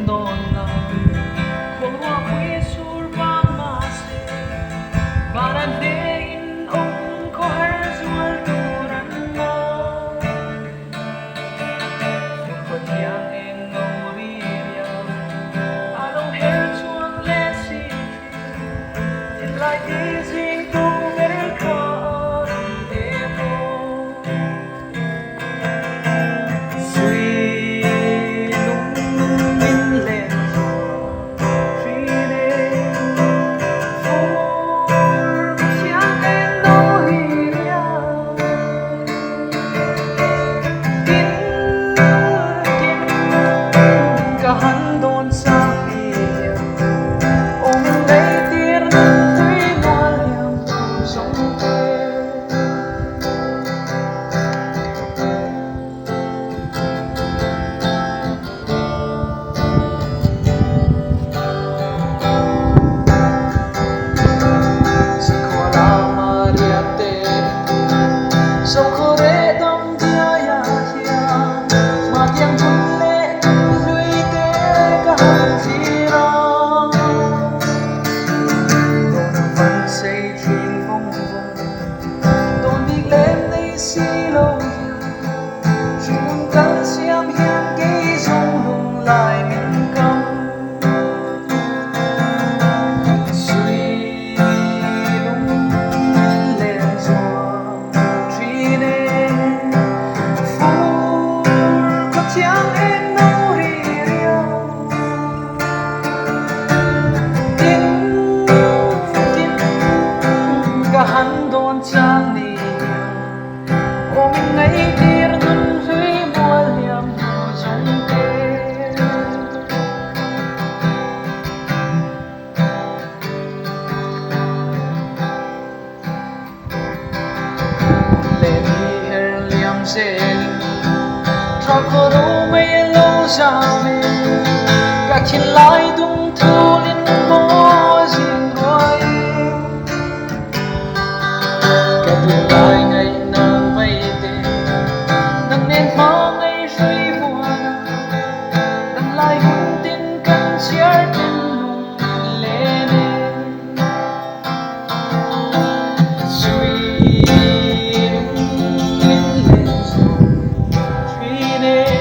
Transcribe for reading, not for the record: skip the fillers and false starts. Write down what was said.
đồn là cuộc hoa quý sur vang mà se baran dein ko har zual turan mo khawthiang eng amawi along her chuang le si in like easing to better call emo sweet min lên han đồn xa bìa ôm lấy tiếng thủy hoa liềm sống quê si khoa la maria te sông khô rễ đông dia ya hiang mà tiếng thun lệ lưới té cả hàng chi rong đồn vẫn xây thiên phong vùng đồn đi lên đây xí lâu chúng ta xem hiên cái dung lùng lại mình cầm suy lung lên gió truy nê phù khawthiang em nấu riêng tin cả hắn đồn trang đi ôm ngay tir nun huy mua liềm trong tê lên đi her liềm sẽ cho cô đâu mấy lâu ra về cả khi lại tung thu lên mô riêng đôi cả buổi lại ngày nào mây tê nắng nên phó ngày suy buồn nắng lại hôn tin căng chia tin lùng lên suy lung lên rồi truy nê